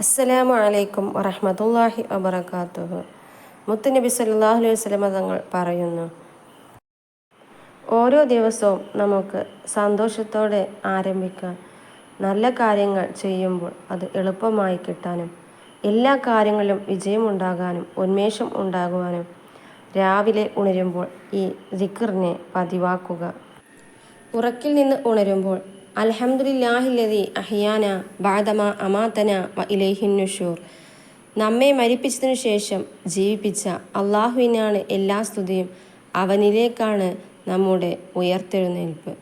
അസ്സലാമു അലൈക്കും വറഹ്മത്തുള്ളാഹി വബറകാതുഹു. മുത്തുനബി സല്ലല്ലാഹു അലൈഹി വസല്ലം തങ്ങൾ പറയുന്നു, ഓരോ ദിവസവും നമുക്ക് സന്തോഷത്തോടെ ആരംഭിക്കാൻ, നല്ല കാര്യങ്ങൾ ചെയ്യുമ്പോൾ അത് എളുപ്പമായി കിട്ടാനും, എല്ലാ കാര്യങ്ങളിലും വിജയമുണ്ടാകാനും ഉന്മേഷം ഉണ്ടാകുവാനും രാവിലെ ഉണരുമ്പോൾ ഈ ദിക്റിനെ പതിവാക്കുക. ഉറക്കിൽ നിന്ന് ഉണരുമ്പോൾ അൽഹംദുലില്ലാഹില്ലദി അഹ്യാന ബഅദമാ അമാതന വ ഇലൈഹിൻ നുശൂർ, നമ്മെ മരിപ്പിച്ചതിനു ശേഷം ജീവിപ്പിച്ച അള്ളാഹുവിനാണ് എല്ലാ സ്തുതിയും, അവനിലേക്കാണ് നമ്മുടെ ഉയർത്തെഴുന്നേൽപ്പ്.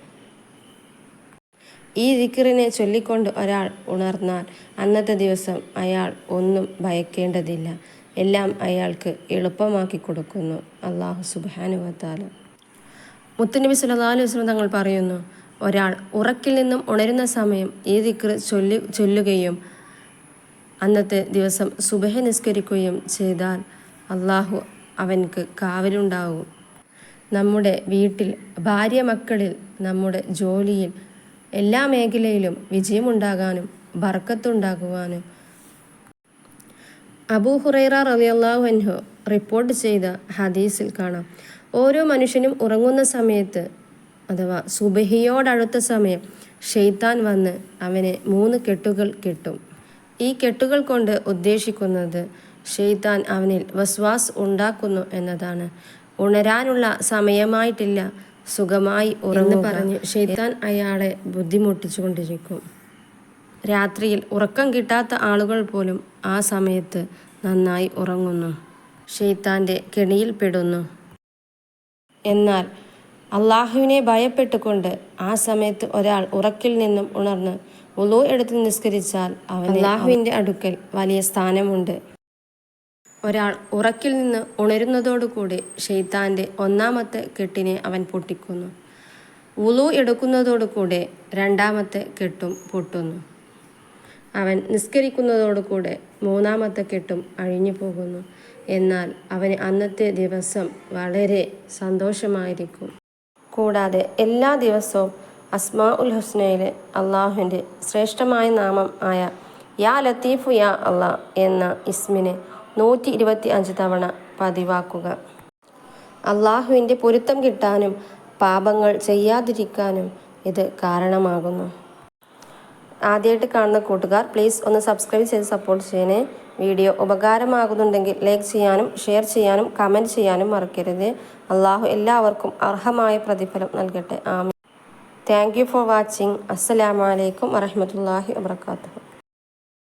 ഈ ദിക്റിനെ ചൊല്ലിക്കൊണ്ട് ഒരാൾ ഉണർന്നാൽ അന്നത്തെ ദിവസം അയാൾ ഒന്നും ഭയക്കേണ്ടതില്ല, എല്ലാം അയാൾക്ക് എളുപ്പമാക്കി കൊടുക്കുന്നു അള്ളാഹു സുബ്ഹാനഹു വ തആല. മുത്തുനബി സല്ലല്ലാഹു അലൈഹി വസല്ലം തങ്ങൾ പറയുന്നു, ഒരാൾ ഉറക്കിൽ നിന്നും ഉണരുന്ന സമയം ഈ ദിക്ർ ചൊല്ലുകയും അന്നത്തെ ദിവസം സുബഹി നിസ്കരിക്കുകയും ചെയ്താൽ അള്ളാഹു അവൻക്ക് കാവലുണ്ടാവും. നമ്മുടെ വീട്ടിൽ, ഭാര്യ മക്കളിൽ, നമ്മുടെ ജോലിയിൽ, എല്ലാ മേഖലയിലും വിജയമുണ്ടാകാനും ബർക്കത്തുണ്ടാകുവാനും അബൂ ഹുറൈറ റളിയല്ലാഹു അൻഹു റിപ്പോർട്ട് ചെയ്ത ഹദീസിൽ കാണാം, ഓരോ മനുഷ്യനും ഉറങ്ങുന്ന സമയത്ത് അഥവാ സുബഹിയോടടുത്ത സമയം ഷെയ്ത്താൻ വന്ന് അവനെ 3 കെട്ടുകൾ കെട്ടും. ഈ കെട്ടുകൾ കൊണ്ട് ഉദ്ദേശിക്കുന്നത് ഷെയ്ത്താൻ അവനിൽ വസ്വാസ് ഉണ്ടാക്കുന്നു എന്നതാണ്. ഉണരാനുള്ള സമയമായിട്ടില്ല, സുഖമായി ഉറങ്ങു പറഞ്ഞ് ഷെയ്ത്താൻ അയാളെ ബുദ്ധിമുട്ടിച്ചു കൊണ്ടിരിക്കും. രാത്രിയിൽ ഉറക്കം കിട്ടാത്ത ആളുകൾ പോലും ആ സമയത്ത് നന്നായി ഉറങ്ങുന്നു, ഷെയ്ത്താൻ്റെ കെണിയിൽ പെടുന്നു. എന്നാൽ അള്ളാഹുവിനെ ഭയപ്പെട്ടുകൊണ്ട് ആ സമയത്ത് ഒരാൾ ഉറക്കിൽ നിന്നും ഉണർന്ന് വുളൂ എടുത്ത് നിസ്കരിച്ചാൽ അവന് അള്ളാഹുവിൻ്റെ അടുക്കൽ വലിയ സ്ഥാനമുണ്ട്. ഒരാൾ ഉറക്കിൽ നിന്ന് ഉണരുന്നതോടുകൂടി ഷെയ്ത്താൻ്റെ 1ാമത്തെ കെട്ടിനെ അവൻ പൊട്ടിക്കുന്നു. വുളൂ എടുക്കുന്നതോടുകൂടെ 2ാമത്തെ കെട്ടും പൊട്ടുന്നു. അവൻ നിസ്കരിക്കുന്നതോടുകൂടെ 3ാമത്തെ കെട്ടും അഴിഞ്ഞു പോകുന്നു. എന്നാൽ അവന് അന്നത്തെ ദിവസം വളരെ സന്തോഷമായിരിക്കും. കൂടാതെ എല്ലാ ദിവസവും അസ്മാഉൽ ഹുസ്നയിലെ അള്ളാഹുവിൻ്റെ ശ്രേഷ്ഠമായ നാമം ആയ യാ ലത്തീഫു യാ അള്ളാ എന്ന ഇസ്മിനെ 125 തവണ പതിവാക്കുക. അള്ളാഹുവിൻ്റെ പൊരുത്തം കിട്ടാനും പാപങ്ങൾ ചെയ്യാതിരിക്കാനും ഇത് കാരണമാകുന്നു. ആദ്യമായിട്ട് കാണുന്ന കൂട്ടുകാർ പ്ലീസ് ഒന്ന് സബ്സ്ക്രൈബ് ചെയ്ത് സപ്പോർട്ട് ചെയ്യണേ. വീഡിയോ ഉപകാരമാകുന്നുണ്ടെങ്കിൽ ലൈക്ക് ചെയ്യാനും ഷെയർ ചെയ്യാനും കമൻറ്റ് ചെയ്യാനും മറക്കരുത്. അള്ളാഹു എല്ലാവർക്കും അർഹമായ പ്രതിഫലം നൽകട്ടെ. ആമീൻ. Thank you for watching. അസ്സലാമു അലൈക്കും വറഹ്മത്തുള്ളാഹി വബറകാതുഹു.